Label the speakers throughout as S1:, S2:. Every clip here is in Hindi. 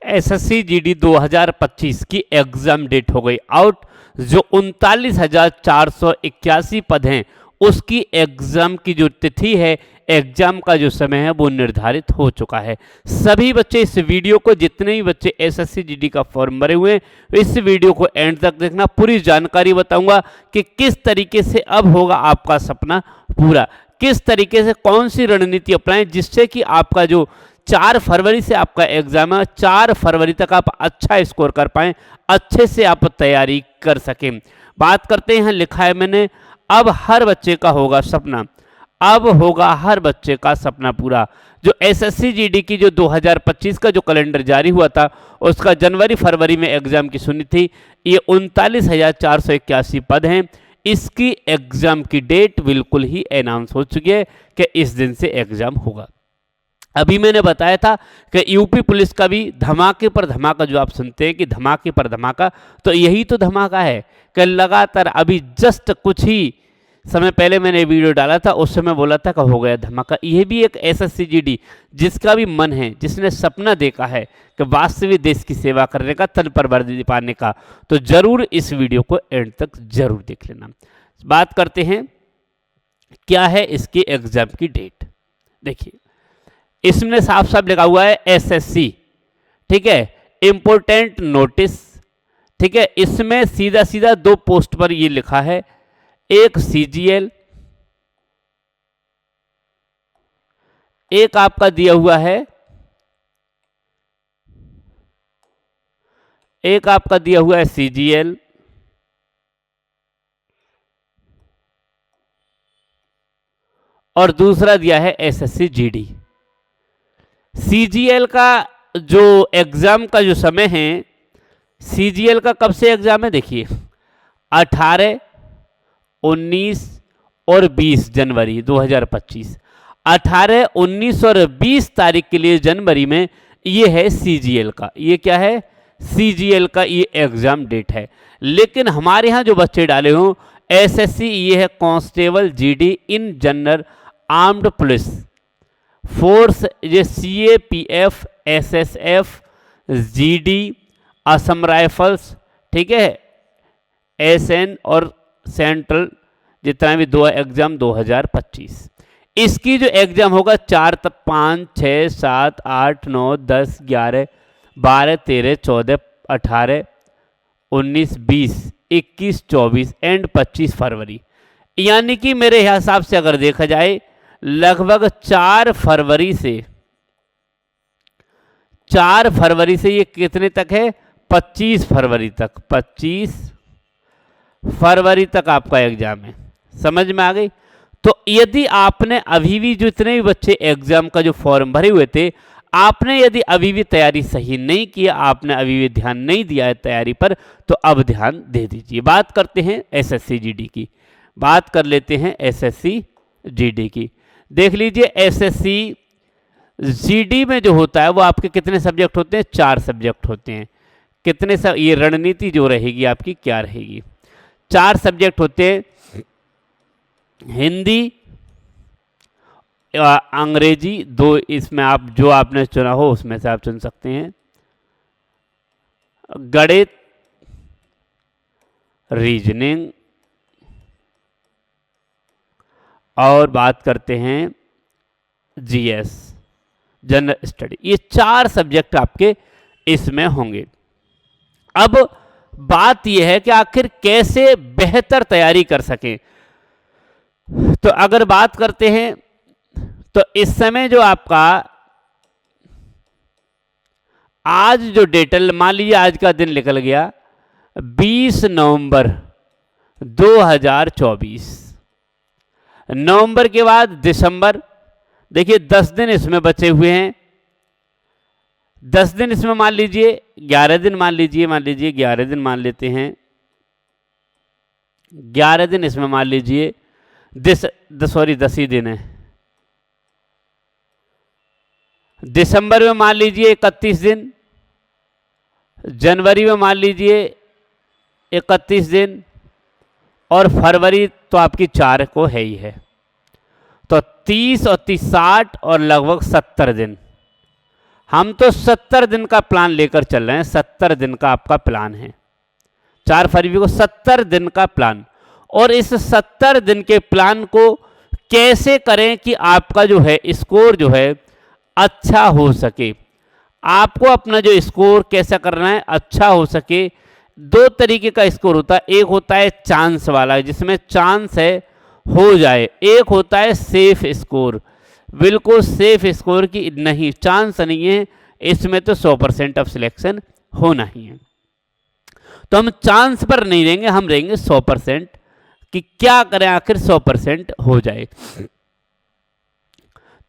S1: एसएससी जीडी 2025 की एग्जाम डेट हो गई आउट। जो 39,481 पद हैं उसकी एग्जाम की जो तिथि है, एग्जाम का जो समय है वो निर्धारित हो चुका है। सभी बच्चे इस वीडियो को, जितने भी बच्चे एसएससी जीडी का फॉर्म भरे हुए हैं, इस वीडियो को एंड तक देखना। पूरी जानकारी बताऊंगा कि किस तरीके से अब होगा आपका सपना पूरा, किस तरीके से कौन सी रणनीति अपनाएं जिससे कि आपका जो 4 फरवरी से आपका एग्जाम है, 4 फरवरी तक आप अच्छा स्कोर कर पाएं, अच्छे से आप तैयारी कर सकें। बात करते हैं, लिखा है मैंने, अब हर बच्चे का होगा सपना, अब होगा हर बच्चे का सपना पूरा। जो एसएससी जीडी की जो 2025 का जो कैलेंडर जारी हुआ था उसका जनवरी फरवरी में एग्जाम की सुनी थी। ये 39,481 पद हैं। इसकी एग्जाम की डेट बिल्कुल ही अनाउंस हो चुकी है कि इस दिन से एग्जाम होगा। अभी मैंने बताया था कि यूपी पुलिस का भी धमाके पर धमाका, जो आप सुनते हैं कि धमाके पर धमाका, तो यही तो धमाका है कि लगातार अभी जस्ट कुछ ही समय पहले मैंने वीडियो डाला था, उस समय बोला था कि हो गया धमाका। यह भी एक एसएससी जीडी जिसका भी मन है, जिसने सपना देखा है कि वास्तविक देश की सेवा करने का, तन पर वर्दी पाने का, तो जरूर इस वीडियो को एंड तक जरूर देख लेना। बात करते हैं क्या है इसकी एग्जाम की डेट। देखिए इसमें साफ साफ लिखा हुआ है एसएससी, ठीक है, इंपोर्टेंट नोटिस, ठीक है। इसमें सीधा सीधा 2 पोस्ट पर ये लिखा है, एक सीजीएल, एक आपका दिया हुआ है, एक आपका दिया हुआ है सीजीएल, और दूसरा दिया है एसएससी जीडी। सीजीएल का जो एग्जाम का जो समय है, सीजीएल का कब से एग्जाम है, देखिए 18, 19 और 20 जनवरी 2025। 18, 19 और 20 तारीख के लिए जनवरी में ये है सीजीएल का, ये क्या है, सीजीएल का ये एग्जाम डेट है। लेकिन हमारे यहाँ जो बच्चे डाले हों एसएससी, ये है constable GD in general armed police force, ये CAPF, SSF, GD, Assam rifles, ठीक है, एसएन और सेंट्रल, जितना भी 2 एग्जाम 2025। इसकी जो एग्जाम होगा 4, 5, 6, 7, 8, 9, 10, 11, 12, 13, 14, 18, 19, 20, 21, 24 एंड 25 फरवरी। यानी कि मेरे हिसाब से अगर देखा जाए लगभग 4 फरवरी से ये कितने तक है, 25 फरवरी तक, 25 फरवरी तक आपका एग्जाम है। समझ में आ गई। तो यदि आपने अभी भी, जितने भी बच्चे एग्जाम का जो फॉर्म भरे हुए थे, आपने यदि अभी भी तैयारी सही नहीं किया, आपने अभी भी ध्यान नहीं दिया है तैयारी पर, तो अब ध्यान दे दीजिए। बात करते हैं एसएससी जीडी की, बात कर लेते हैं एसएससी जीडी की। देख लीजिए एसएससी जीडी में जो होता है वो आपके कितने सब्जेक्ट होते हैं, 4 सब्जेक्ट होते हैं। कितने सब, ये रणनीति जो रहेगी आपकी क्या रहेगी, 4 सब्जेक्ट होते हैं, हिंदी, अंग्रेजी 2, इसमें आप जो आपने चुना हो उसमें से आप चुन सकते हैं, गणित, रीजनिंग, और बात करते हैं जीएस, जनरल स्टडी। ये 4 सब्जेक्ट आपके इसमें होंगे। अब बात यह है कि आखिर कैसे बेहतर तैयारी कर सकें। तो अगर बात करते हैं तो इस समय जो आपका आज जो डेट, मान लीजिए आज का दिन निकल गया 20 नवंबर 2024। नवंबर के बाद दिसंबर, देखिए 10 दिन इसमें बचे हुए हैं। 10 दिन इसमें मान लीजिए, 11 दिन मान लीजिए 11 दिन मान लेते हैं, 11 दिन इसमें मान लीजिए, 10 ही दिन है। दिसंबर में मान लीजिए 31 दिन, जनवरी में मान लीजिए 31 दिन, और फरवरी तो आपकी 4 को है ही है। तो 30 और 30 60 और लगभग 70 दिन। हम तो 70 दिन का प्लान लेकर चल रहे हैं, 70 दिन का आपका प्लान है, 4 फरवरी को 70 दिन का प्लान। और इस 70 दिन के प्लान को कैसे करें कि आपका जो है स्कोर जो है अच्छा हो सके। आपको अपना जो स्कोर कैसा करना है अच्छा हो सके। 2 तरीके का स्कोर होता है, एक होता है चांस वाला जिसमें चांस है हो जाए, एक होता है सेफ स्कोर, बिल्कुल सेफ स्कोर की नहीं, चांस नहीं है इसमें, तो 100% ऑफ सिलेक्शन होना ही है। तो हम चांस पर नहीं रहेंगे, हम रहेंगे 100% कि क्या करें आखिर 100% हो जाए।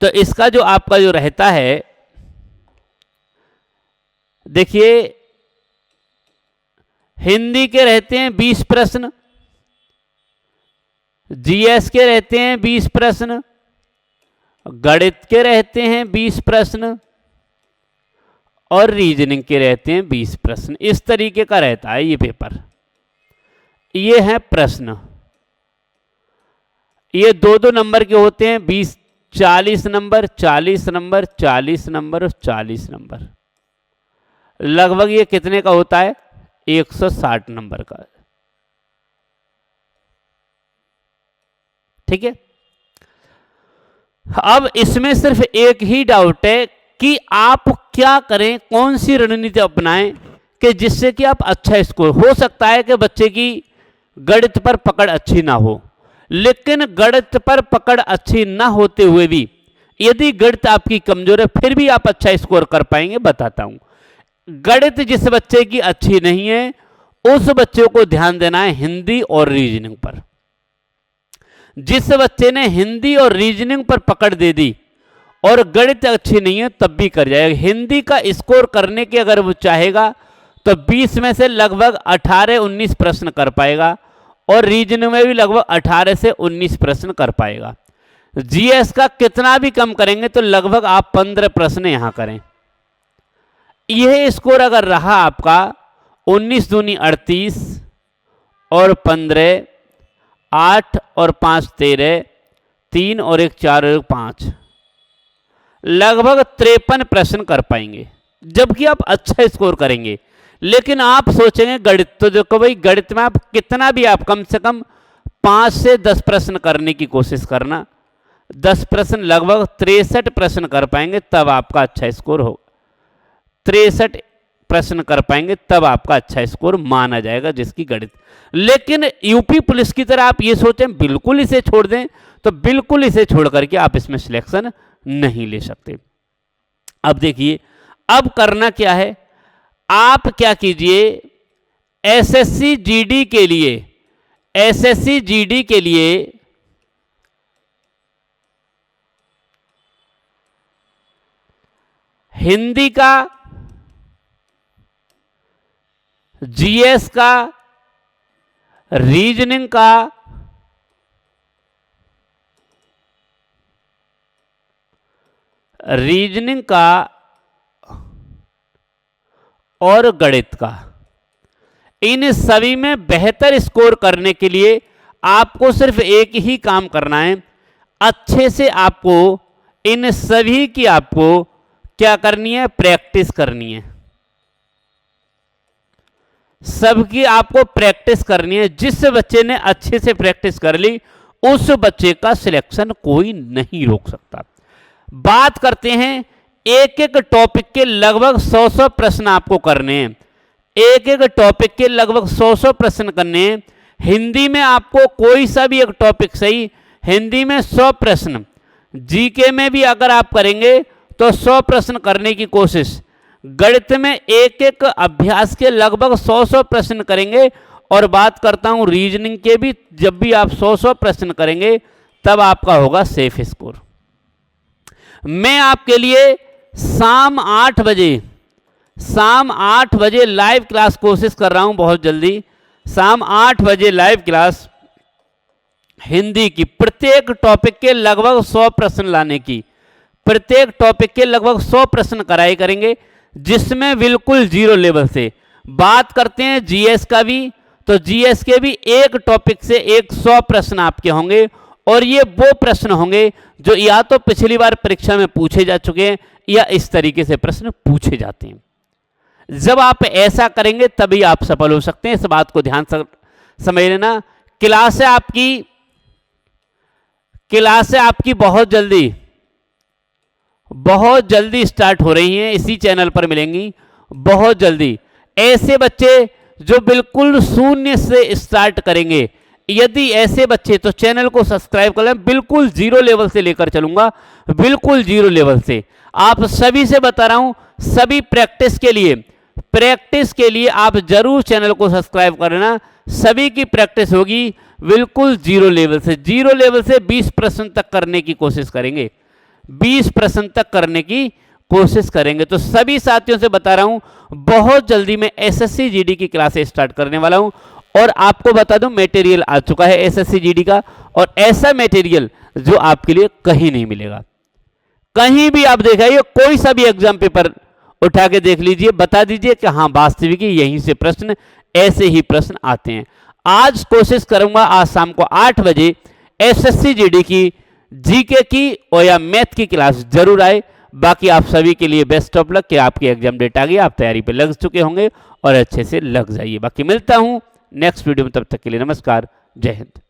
S1: तो इसका जो आपका जो रहता है, देखिए हिंदी के रहते हैं 20 प्रश्न, जीएस के रहते हैं 20 प्रश्न, गणित के रहते हैं 20 प्रश्न और रीजनिंग के रहते हैं 20 प्रश्न। इस तरीके का रहता है ये पेपर। ये हैं प्रश्न, ये 2-2 नंबर के होते हैं, 40 नंबर, 40 नंबर, 40 नंबर और 40 नंबर। लगभग ये कितने का होता है? 160 नंबर का। ठीक है। अब इसमें सिर्फ एक ही डाउट है कि आप क्या करें, कौन सी रणनीति अपनाएं कि जिससे कि आप अच्छा स्कोर। हो सकता है कि बच्चे की गणित पर पकड़ अच्छी ना हो, लेकिन गणित पर पकड़ अच्छी ना होते हुए भी यदि गणित आपकी कमजोर है फिर भी आप अच्छा स्कोर कर पाएंगे। बताता हूं, गणित जिस बच्चे की अच्छी नहीं है उस बच्चे को ध्यान देना है हिंदी और रीजनिंग पर। जिस बच्चे ने हिंदी और रीजनिंग पर पकड़ दे दी और गणित अच्छी नहीं है तब भी कर जाएगा। हिंदी का स्कोर करने के अगर वो चाहेगा तो 20 में से लगभग 18-19 प्रश्न कर पाएगा और रीजनिंग में भी लगभग 18 से 19 प्रश्न कर पाएगा। जीएस का कितना भी कम करेंगे तो लगभग आप 15 प्रश्न यहां करें। यह स्कोर अगर रहा आपका 19 दूनी 38 और 15, 8 और 5 13, 3 और 1 4 और 1 5, लगभग 53 प्रश्न कर पाएंगे जबकि आप अच्छा स्कोर करेंगे। लेकिन आप सोचेंगे गणित, तो देखो भाई गणित में आप कितना भी आप कम से कम 5 से 10 प्रश्न करने की कोशिश करना। 10 प्रश्न लगभग 63 प्रश्न कर पाएंगे तब आपका अच्छा स्कोर होगा। 63 प्रश्न कर पाएंगे तब आपका अच्छा स्कोर माना जाएगा जिसकी गणित। लेकिन यूपी पुलिस की तरह आप ये सोचें बिल्कुल इसे छोड़ दें तो बिल्कुल इसे छोड़ करके आप इसमें सिलेक्शन नहीं ले सकते। अब देखिए अब करना क्या है, आप क्या कीजिए, एसएससी जीडी के लिए, एसएससी जीडी के लिए हिंदी का, जीएस का, रीजनिंग का, और गणित का, इन सभी में बेहतर स्कोर करने के लिए आपको सिर्फ एक ही काम करना है। अच्छे से आपको इन सभी की आपको क्या करनी है, प्रैक्टिस करनी है। सबकी आपको प्रैक्टिस करनी है। जिस बच्चे ने अच्छे से प्रैक्टिस कर ली उस बच्चे का सिलेक्शन कोई नहीं रोक सकता। बात करते हैं, एक एक टॉपिक के लगभग 100 प्रश्न आपको करने हैं। एक एक टॉपिक के लगभग 100 प्रश्न करने हैं। हिंदी में आपको कोई सा भी एक टॉपिक सही, हिंदी में 100 प्रश्न, जीके में भी अगर आप करेंगे तो 100 प्रश्न करने की कोशिश। गणित में एक एक अभ्यास के लगभग 100 प्रश्न करेंगे। और बात करता हूं रीजनिंग के भी, जब भी आप 100 प्रश्न करेंगे तब आपका होगा सेफ स्कोर। मैं आपके लिए शाम 8 बजे लाइव क्लास कोशिश कर रहा हूं बहुत जल्दी। शाम 8 बजे लाइव क्लास हिंदी की, प्रत्येक टॉपिक के लगभग 100 प्रश्न लाने की, प्रत्येक टॉपिक के लगभग 100 प्रश्न कराई करेंगे जिसमें बिल्कुल जीरो लेवल से। बात करते हैं जीएस का भी, तो जीएस के भी एक टॉपिक से 100 प्रश्न आपके होंगे और ये वो प्रश्न होंगे जो या तो पिछली बार परीक्षा में पूछे जा चुके हैं या इस तरीके से प्रश्न पूछे जाते हैं। जब आप ऐसा करेंगे तभी आप सफल हो सकते हैं, इस बात को ध्यान समझ लेना। क्लास है आपकी बहुत जल्दी स्टार्ट हो रही हैं, इसी चैनल पर मिलेंगी बहुत जल्दी। ऐसे बच्चे जो बिल्कुल शून्य से स्टार्ट करेंगे, यदि ऐसे बच्चे तो चैनल को सब्सक्राइब कर लें। बिल्कुल जीरो लेवल से लेकर चलूंगा, बिल्कुल जीरो लेवल से। आप सभी से बता रहा हूं, सभी प्रैक्टिस के लिए आप जरूर चैनल को सब्सक्राइब करना। सभी की प्रैक्टिस होगी बिल्कुल जीरो लेवल से। जीरो लेवल से 20 प्रश्न तक करने की कोशिश करेंगे, 20 प्रश्न तक करने की कोशिश करेंगे। तो सभी साथियों से बता रहा हूं, बहुत जल्दी मैं एसएससी जीडी की क्लासेस स्टार्ट करने वाला हूं। और आपको बता दूं, मटेरियल आ चुका है एसएससी जीडी का, और ऐसा मटेरियल जो आपके लिए कहीं नहीं मिलेगा। कहीं भी आप देखाइए, कोई सा भी एग्जाम पेपर उठा के देख लीजिए, बता दीजिए कि हाँ वास्तविक यहीं से प्रश्न, ऐसे ही प्रश्न आते हैं। आज कोशिश करूंगा, आज शाम को 8 बजे एसएससी जीडी की जीके की और या मैथ की क्लास जरूर आए। बाकी आप सभी के लिए बेस्ट ऑफ लक कि आपकी एग्जाम डेट आ गई, आप तैयारी पे लग चुके होंगे और अच्छे से लग जाइए। बाकी मिलता हूं नेक्स्ट वीडियो में, तब तक के लिए नमस्कार, जय हिंद।